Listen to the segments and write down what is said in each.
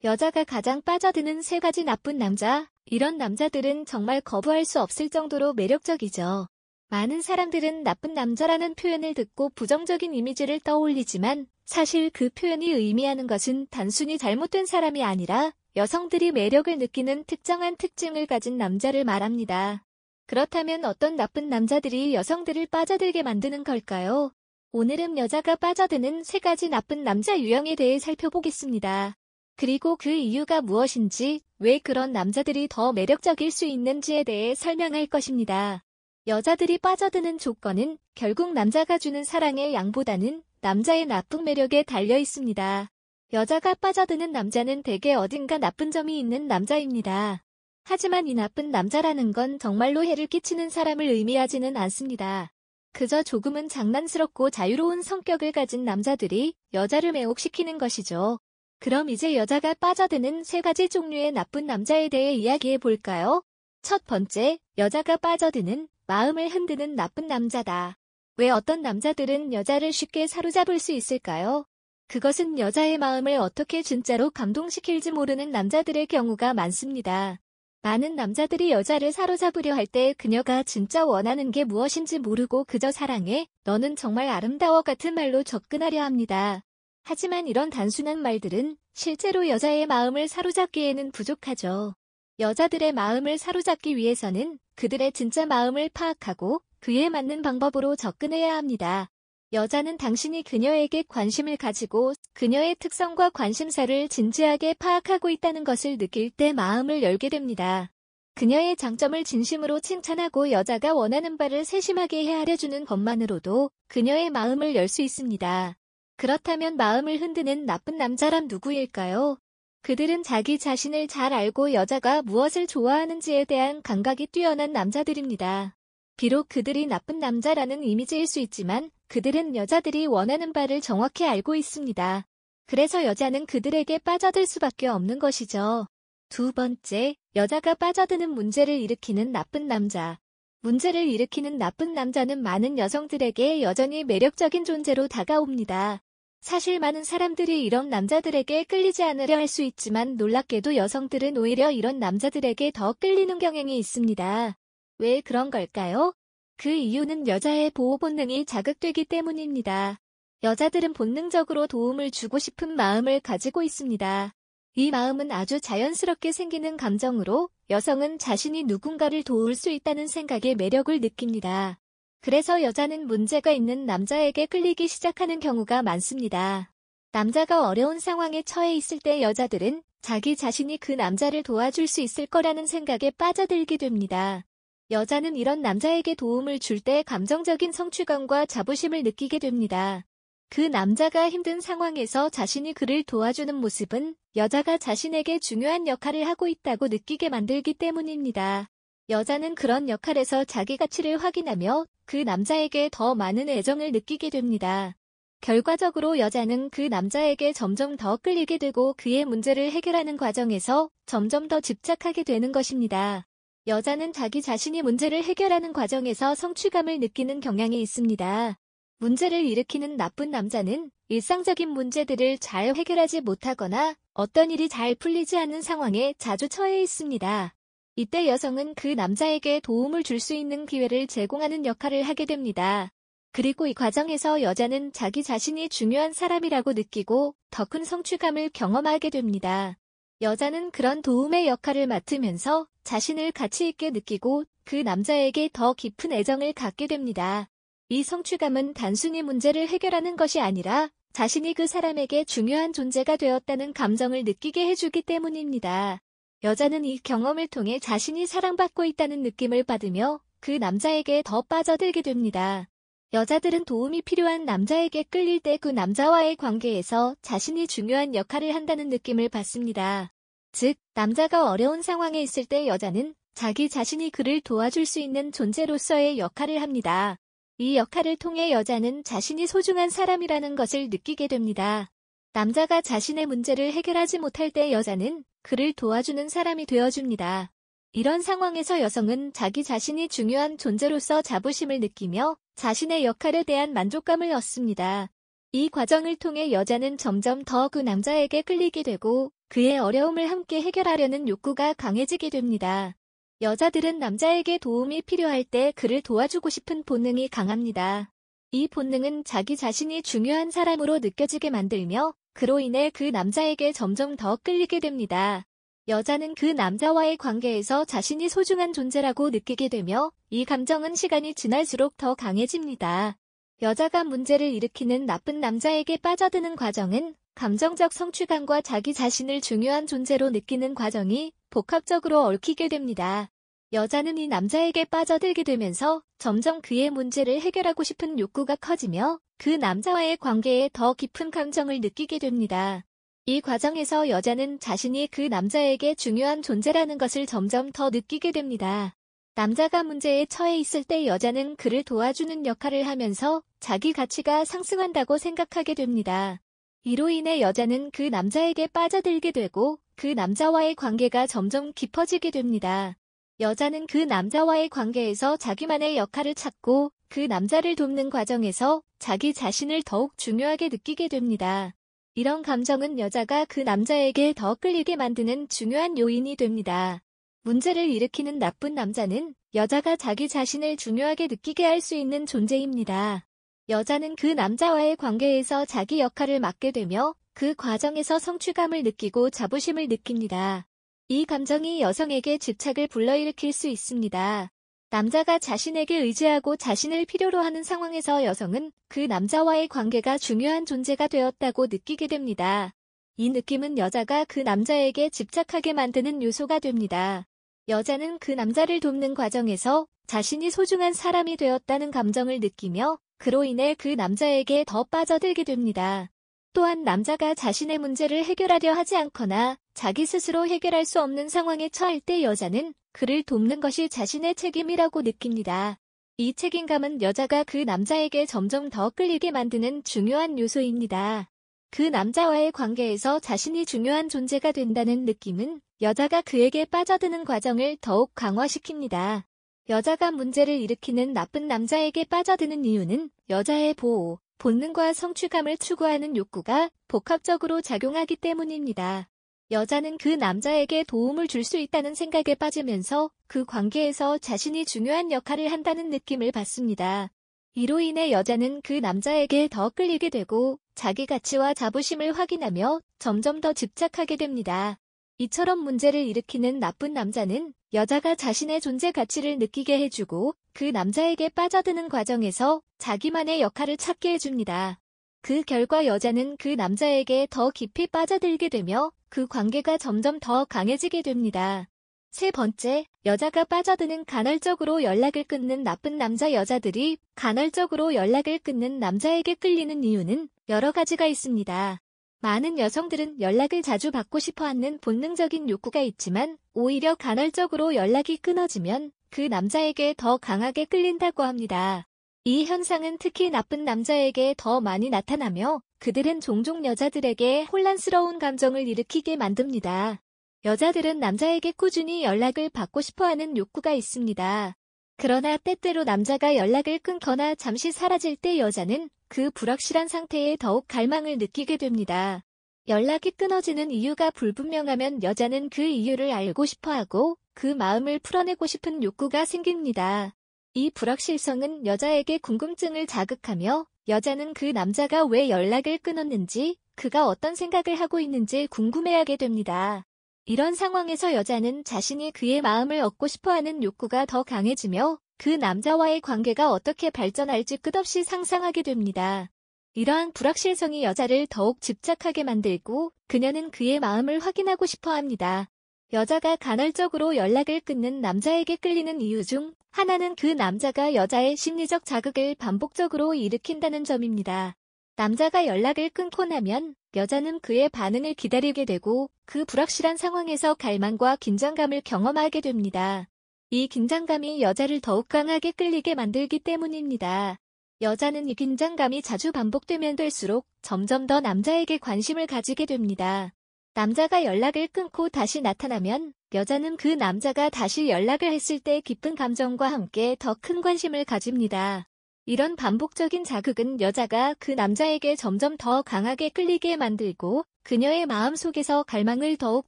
여자가 가장 빠져드는 세 가지 나쁜 남자. 이런 남자들은 정말 거부할 수 없을 정도로 매력적이죠. 많은 사람들은 나쁜 남자라는 표현을 듣고 부정적인 이미지를 떠올리지만 사실 그 표현이 의미하는 것은 단순히 잘못된 사람이 아니라 여성들이 매력을 느끼는 특정한 특징을 가진 남자를 말합니다. 그렇다면 어떤 나쁜 남자들이 여성들을 빠져들게 만드는 걸까요? 오늘은 여자가 빠져드는 세 가지 나쁜 남자 유형에 대해 살펴보겠습니다. 그리고 그 이유가 무엇인지, 왜 그런 남자들이 더 매력적일 수 있는지에 대해 설명할 것입니다. 여자들이 빠져드는 조건은 결국 남자가 주는 사랑의 양보다는 남자의 나쁜 매력에 달려 있습니다. 여자가 빠져드는 남자는 대개 어딘가 나쁜 점이 있는 남자입니다. 하지만 이 나쁜 남자라는 건 정말로 해를 끼치는 사람을 의미하지는 않습니다. 그저 조금은 장난스럽고 자유로운 성격을 가진 남자들이 여자를 매혹시키는 것이죠. 그럼 이제 여자가 빠져드는 세 가지 종류의 나쁜 남자에 대해 이야기해 볼까요? 첫 번째, 여자가 빠져드는 마음을 흔드는 나쁜 남자다. 왜 어떤 남자들은 여자를 쉽게 사로잡을 수 있을까요? 그것은 여자의 마음을 어떻게 진짜로 감동시킬지 모르는 남자들의 경우가 많습니다. 많은 남자들이 여자를 사로잡으려 할 때 그녀가 진짜 원하는 게 무엇인지 모르고 그저 사랑해, 너는 정말 아름다워 같은 말로 접근하려 합니다. 하지만 이런 단순한 말들은 실제로 여자의 마음을 사로잡기에는 부족하죠. 여자들의 마음을 사로잡기 위해서는 그들의 진짜 마음을 파악하고 그에 맞는 방법으로 접근해야 합니다. 여자는 당신이 그녀에게 관심을 가지고 그녀의 특성과 관심사를 진지하게 파악하고 있다는 것을 느낄 때 마음을 열게 됩니다. 그녀의 장점을 진심으로 칭찬하고 여자가 원하는 바를 세심하게 헤아려주는 것만으로도 그녀의 마음을 열 수 있습니다. 그렇다면 마음을 흔드는 나쁜 남자란 누구일까요? 그들은 자기 자신을 잘 알고 여자가 무엇을 좋아하는지에 대한 감각이 뛰어난 남자들입니다. 비록 그들이 나쁜 남자라는 이미지일 수 있지만 그들은 여자들이 원하는 바를 정확히 알고 있습니다. 그래서 여자는 그들에게 빠져들 수밖에 없는 것이죠. 두 번째, 여자가 빠져드는 문제를 일으키는 나쁜 남자. 문제를 일으키는 나쁜 남자는 많은 여성들에게 여전히 매력적인 존재로 다가옵니다. 사실 많은 사람들이 이런 남자들에게 끌리지 않으려 할 수 있지만 놀랍게도 여성들은 오히려 이런 남자들에게 더 끌리는 경향이 있습니다. 왜 그런 걸까요? 그 이유는 여자의 보호 본능이 자극되기 때문입니다. 여자들은 본능적으로 도움을 주고 싶은 마음을 가지고 있습니다. 이 마음은 아주 자연스럽게 생기는 감정으로 여성은 자신이 누군가를 도울 수 있다는 생각에 매력을 느낍니다. 그래서 여자는 문제가 있는 남자에게 끌리기 시작하는 경우가 많습니다. 남자가 어려운 상황에 처해 있을 때 여자들은 자기 자신이 그 남자를 도와줄 수 있을 거라는 생각에 빠져들게 됩니다. 여자는 이런 남자에게 도움을 줄 때 감정적인 성취감과 자부심을 느끼게 됩니다. 그 남자가 힘든 상황에서 자신이 그를 도와주는 모습은 여자가 자신에게 중요한 역할을 하고 있다고 느끼게 만들기 때문입니다. 여자는 그런 역할에서 자기 가치를 확인하며 그 남자에게 더 많은 애정을 느끼게 됩니다. 결과적으로 여자는 그 남자에게 점점 더 끌리게 되고 그의 문제를 해결하는 과정에서 점점 더 집착하게 되는 것입니다. 여자는 자기 자신이 문제를 해결하는 과정에서 성취감을 느끼는 경향이 있습니다. 문제를 일으키는 나쁜 남자는 일상적인 문제들을 잘 해결하지 못하거나 어떤 일이 잘 풀리지 않는 상황에 자주 처해 있습니다. 이때 여성은 그 남자에게 도움을 줄 수 있는 기회를 제공하는 역할을 하게 됩니다. 그리고 이 과정에서 여자는 자기 자신이 중요한 사람이라고 느끼고 더 큰 성취감을 경험하게 됩니다. 여자는 그런 도움의 역할을 맡으면서 자신을 가치 있게 느끼고 그 남자에게 더 깊은 애정을 갖게 됩니다. 이 성취감은 단순히 문제를 해결하는 것이 아니라 자신이 그 사람에게 중요한 존재가 되었다는 감정을 느끼게 해주기 때문입니다. 여자는 이 경험을 통해 자신이 사랑받고 있다는 느낌을 받으며 그 남자에게 더 빠져들게 됩니다. 여자들은 도움이 필요한 남자에게 끌릴 때 그 남자와의 관계에서 자신이 중요한 역할을 한다는 느낌을 받습니다. 즉, 남자가 어려운 상황에 있을 때 여자는 자기 자신이 그를 도와줄 수 있는 존재로서의 역할을 합니다. 이 역할을 통해 여자는 자신이 소중한 사람이라는 것을 느끼게 됩니다. 남자가 자신의 문제를 해결하지 못할 때 여자는 그를 도와주는 사람이 되어줍니다. 이런 상황에서 여성은 자기 자신이 중요한 존재로서 자부심을 느끼며 자신의 역할에 대한 만족감을 얻습니다. 이 과정을 통해 여자는 점점 더 그 남자에게 끌리게 되고 그의 어려움을 함께 해결하려는 욕구가 강해지게 됩니다. 여자들은 남자에게 도움이 필요할 때 그를 도와주고 싶은 본능이 강합니다. 이 본능은 자기 자신이 중요한 사람으로 느껴지게 만들며 그로 인해 그 남자에게 점점 더 끌리게 됩니다. 여자는 그 남자와의 관계에서 자신이 소중한 존재라고 느끼게 되며 이 감정은 시간이 지날수록 더 강해집니다. 여자가 문제를 일으키는 나쁜 남자에게 빠져드는 과정은 감정적 성취감과 자기 자신을 중요한 존재로 느끼는 과정이 복합적으로 얽히게 됩니다. 여자는 이 남자에게 빠져들게 되면서 점점 그의 문제를 해결하고 싶은 욕구가 커지며 그 남자와의 관계에 더 깊은 감정을 느끼게 됩니다. 이 과정에서 여자는 자신이 그 남자에게 중요한 존재라는 것을 점점 더 느끼게 됩니다. 남자가 문제에 처해 있을 때 여자는 그를 도와주는 역할을 하면서 자기 가치가 상승한다고 생각하게 됩니다. 이로 인해 여자는 그 남자에게 빠져들게 되고 그 남자와의 관계가 점점 깊어지게 됩니다. 여자는 그 남자와의 관계에서 자기만의 역할을 찾고 그 남자를 돕는 과정에서 자기 자신을 더욱 중요하게 느끼게 됩니다. 이런 감정은 여자가 그 남자에게 더 끌리게 만드는 중요한 요인이 됩니다. 문제를 일으키는 나쁜 남자는 여자가 자기 자신을 중요하게 느끼게 할 수 있는 존재입니다. 여자는 그 남자와의 관계에서 자기 역할을 맡게 되며 그 과정에서 성취감을 느끼고 자부심을 느낍니다. 이 감정이 여성에게 집착을 불러일으킬 수 있습니다. 남자가 자신에게 의지하고 자신을 필요로 하는 상황에서 여성은 그 남자와의 관계가 중요한 존재가 되었다고 느끼게 됩니다. 이 느낌은 여자가 그 남자에게 집착하게 만드는 요소가 됩니다. 여자는 그 남자를 돕는 과정에서 자신이 소중한 사람이 되었다는 감정을 느끼며 그로 인해 그 남자에게 더 빠져들게 됩니다. 또한 남자가 자신의 문제를 해결하려 하지 않거나 자기 스스로 해결할 수 없는 상황에 처할 때 여자는 그를 돕는 것이 자신의 책임이라고 느낍니다. 이 책임감은 여자가 그 남자에게 점점 더 끌리게 만드는 중요한 요소입니다. 그 남자와의 관계에서 자신이 중요한 존재가 된다는 느낌은 여자가 그에게 빠져드는 과정을 더욱 강화시킵니다. 여자가 문제를 일으키는 나쁜 남자에게 빠져드는 이유는 여자의 보호, 본능과 성취감을 추구하는 욕구가 복합적으로 작용하기 때문입니다. 여자는 그 남자에게 도움을 줄 수 있다는 생각에 빠지면서 그 관계에서 자신이 중요한 역할을 한다는 느낌을 받습니다. 이로 인해 여자는 그 남자에게 더 끌리게 되고 자기 가치와 자부심을 확인하며 점점 더 집착하게 됩니다. 이처럼 문제를 일으키는 나쁜 남자는 여자가 자신의 존재 가치를 느끼게 해주고 그 남자에게 빠져드는 과정에서 자기만의 역할을 찾게 해줍니다. 그 결과 여자는 그 남자에게 더 깊이 빠져들게 되며 그 관계가 점점 더 강해지게 됩니다. 세 번째, 여자가 빠져드는 간헐적으로 연락을 끊는 나쁜 남자. 여자들이 간헐적으로 연락을 끊는 남자에게 끌리는 이유는 여러 가지가 있습니다. 많은 여성들은 연락을 자주 받고 싶어하는 본능적인 욕구가 있지만 오히려 간헐적으로 연락이 끊어지면 그 남자에게 더 강하게 끌린다고 합니다. 이 현상은 특히 나쁜 남자에게 더 많이 나타나며 그들은 종종 여자들에게 혼란스러운 감정을 일으키게 만듭니다. 여자들은 남자에게 꾸준히 연락을 받고 싶어하는 욕구가 있습니다. 그러나 때때로 남자가 연락을 끊거나 잠시 사라질 때 여자는 그 불확실한 상태에 더욱 갈망을 느끼게 됩니다. 연락이 끊어지는 이유가 불분명하면 여자는 그 이유를 알고 싶어하고 그 마음을 풀어내고 싶은 욕구가 생깁니다. 이 불확실성은 여자에게 궁금증을 자극하며 여자는 그 남자가 왜 연락을 끊었는지, 그가 어떤 생각을 하고 있는지 궁금해하게 됩니다. 이런 상황에서 여자는 자신이 그의 마음을 얻고 싶어하는 욕구가 더 강해지며 그 남자와의 관계가 어떻게 발전할지 끝없이 상상하게 됩니다. 이러한 불확실성이 여자를 더욱 집착하게 만들고 그녀는 그의 마음을 확인하고 싶어 합니다. 여자가 간헐적으로 연락을 끊는 남자에게 끌리는 이유 중 하나는 그 남자가 여자의 심리적 자극을 반복적으로 일으킨다는 점입니다. 남자가 연락을 끊고 나면 여자는 그의 반응을 기다리게 되고 그 불확실한 상황에서 갈망과 긴장감을 경험하게 됩니다. 이 긴장감이 여자를 더욱 강하게 끌리게 만들기 때문입니다. 여자는 이 긴장감이 자주 반복되면 될수록 점점 더 남자에게 관심을 가지게 됩니다. 남자가 연락을 끊고 다시 나타나면 여자는 그 남자가 다시 연락을 했을 때 깊은 감정과 함께 더 큰 관심을 가집니다. 이런 반복적인 자극은 여자가 그 남자에게 점점 더 강하게 끌리게 만들고 그녀의 마음속에서 갈망을 더욱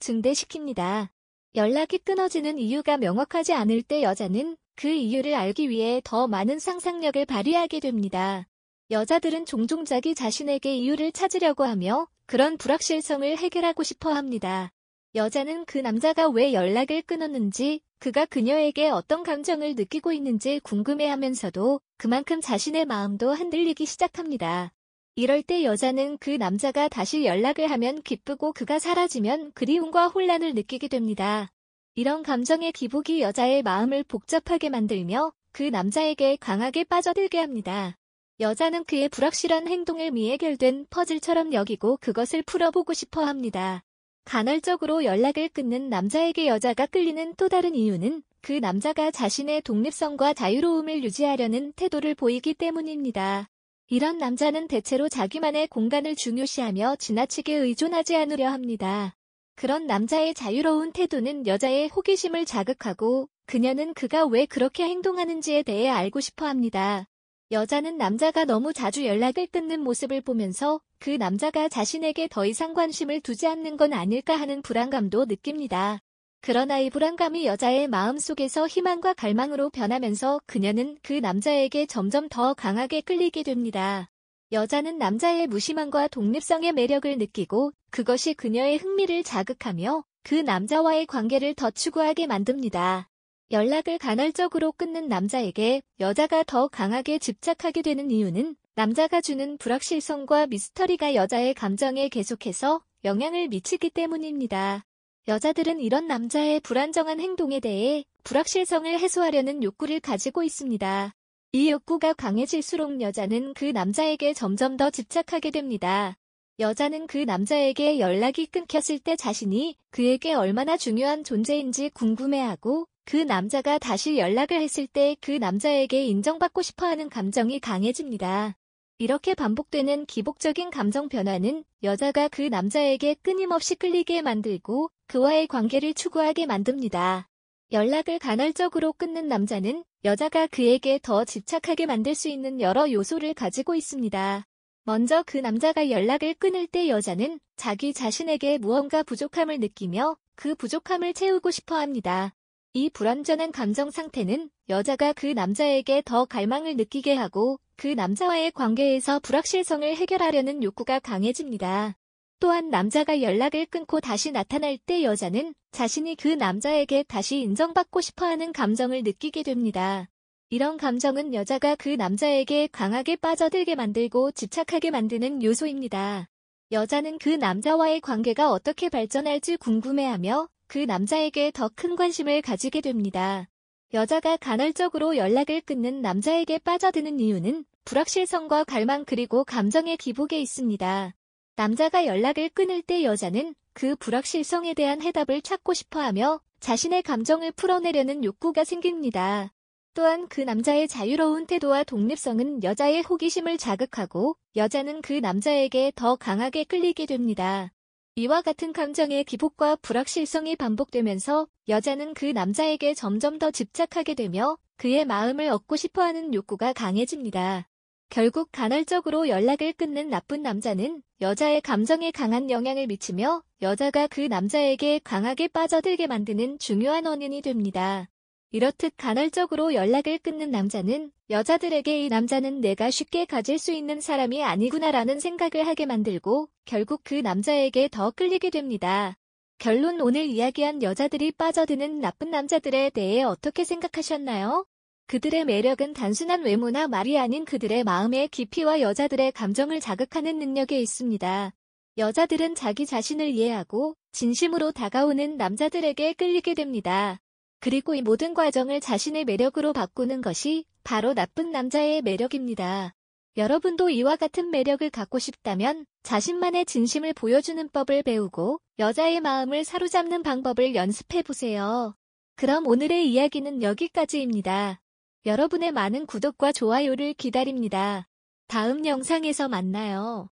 증대시킵니다. 연락이 끊어지는 이유가 명확하지 않을 때 여자는 그 이유를 알기 위해 더 많은 상상력을 발휘하게 됩니다. 여자들은 종종 자기 자신에게 이유를 찾으려고 하며 그런 불확실성을 해결하고 싶어 합니다. 여자는 그 남자가 왜 연락을 끊었는지, 그가 그녀에게 어떤 감정을 느끼고 있는지 궁금해하면서도 그만큼 자신의 마음도 흔들리기 시작합니다. 이럴 때 여자는 그 남자가 다시 연락을 하면 기쁘고 그가 사라지면 그리움과 혼란을 느끼게 됩니다. 이런 감정의 기복이 여자의 마음을 복잡하게 만들며 그 남자에게 강하게 빠져들게 합니다. 여자는 그의 불확실한 행동을 미해결된 퍼즐처럼 여기고 그것을 풀어보고 싶어 합니다. 간헐적으로 연락을 끊는 남자에게 여자가 끌리는 또 다른 이유는 그 남자가 자신의 독립성과 자유로움을 유지하려는 태도를 보이기 때문입니다. 이런 남자는 대체로 자기만의 공간을 중요시하며 지나치게 의존하지 않으려 합니다. 그런 남자의 자유로운 태도는 여자의 호기심을 자극하고 그녀는 그가 왜 그렇게 행동하는지에 대해 알고 싶어 합니다. 여자는 남자가 너무 자주 연락을 끊는 모습을 보면서 그 남자가 자신에게 더 이상 관심을 두지 않는 건 아닐까 하는 불안감도 느낍니다. 그러나 이 불안감이 여자의 마음속에서 희망과 갈망으로 변하면서 그녀는 그 남자에게 점점 더 강하게 끌리게 됩니다. 여자는 남자의 무심함과 독립성의 매력을 느끼고 그것이 그녀의 흥미를 자극하며 그 남자와의 관계를 더 추구하게 만듭니다. 연락을 간헐적으로 끊는 남자에게 여자가 더 강하게 집착하게 되는 이유는 남자가 주는 불확실성과 미스터리가 여자의 감정에 계속해서 영향을 미치기 때문입니다. 여자들은 이런 남자의 불안정한 행동에 대해 불확실성을 해소하려는 욕구를 가지고 있습니다. 이 욕구가 강해질수록 여자는 그 남자에게 점점 더 집착하게 됩니다. 여자는 그 남자에게 연락이 끊겼을 때 자신이 그에게 얼마나 중요한 존재인지 궁금해하고 그 남자가 다시 연락을 했을 때 그 남자에게 인정받고 싶어하는 감정이 강해집니다. 이렇게 반복되는 기복적인 감정 변화는 여자가 그 남자에게 끊임없이 끌리게 만들고 그와의 관계를 추구하게 만듭니다. 연락을 간헐적으로 끊는 남자는 여자가 그에게 더 집착하게 만들 수 있는 여러 요소를 가지고 있습니다. 먼저 그 남자가 연락을 끊을 때 여자는 자기 자신에게 무언가 부족함을 느끼며 그 부족함을 채우고 싶어 합니다. 이 불완전한 감정 상태는 여자가 그 남자에게 더 갈망을 느끼게 하고 그 남자와의 관계에서 불확실성을 해결하려는 욕구가 강해집니다. 또한 남자가 연락을 끊고 다시 나타날 때 여자는 자신이 그 남자에게 다시 인정받고 싶어하는 감정을 느끼게 됩니다. 이런 감정은 여자가 그 남자에게 강하게 빠져들게 만들고 집착하게 만드는 요소입니다. 여자는 그 남자와의 관계가 어떻게 발전할지 궁금해하며 그 남자에게 더 큰 관심을 가지게 됩니다. 여자가 간헐적으로 연락을 끊는 남자에게 빠져드는 이유는 불확실성과 갈망 그리고 감정의 기복에 있습니다. 남자가 연락을 끊을 때 여자는 그 불확실성에 대한 해답을 찾고 싶어하며 자신의 감정을 풀어내려는 욕구가 생깁니다. 또한 그 남자의 자유로운 태도와 독립성은 여자의 호기심을 자극하고 여자는 그 남자에게 더 강하게 끌리게 됩니다. 이와 같은 감정의 기복과 불확실성이 반복되면서 여자는 그 남자에게 점점 더 집착하게 되며 그의 마음을 얻고 싶어하는 욕구가 강해집니다. 결국 간헐적으로 연락을 끊는 나쁜 남자는 여자의 감정에 강한 영향을 미치며 여자가 그 남자에게 강하게 빠져들게 만드는 중요한 원인이 됩니다. 이렇듯 간헐적으로 연락을 끊는 남자는 여자들에게 이 남자는 내가 쉽게 가질 수 있는 사람이 아니구나라는 생각을 하게 만들고 결국 그 남자에게 더 끌리게 됩니다. 결론 오늘 이야기한 여자들이 빠져드는 나쁜 남자들에 대해 어떻게 생각하셨나요? 그들의 매력은 단순한 외모나 말이 아닌 그들의 마음의 깊이와 여자들의 감정을 자극하는 능력에 있습니다. 여자들은 자기 자신을 이해하고 진심으로 다가오는 남자들에게 끌리게 됩니다. 그리고 이 모든 과정을 자신의 매력으로 바꾸는 것이 바로 나쁜 남자의 매력입니다. 여러분도 이와 같은 매력을 갖고 싶다면 자신만의 진심을 보여주는 법을 배우고 여자의 마음을 사로잡는 방법을 연습해보세요. 그럼 오늘의 이야기는 여기까지입니다. 여러분의 많은 구독과 좋아요를 기다립니다. 다음 영상에서 만나요.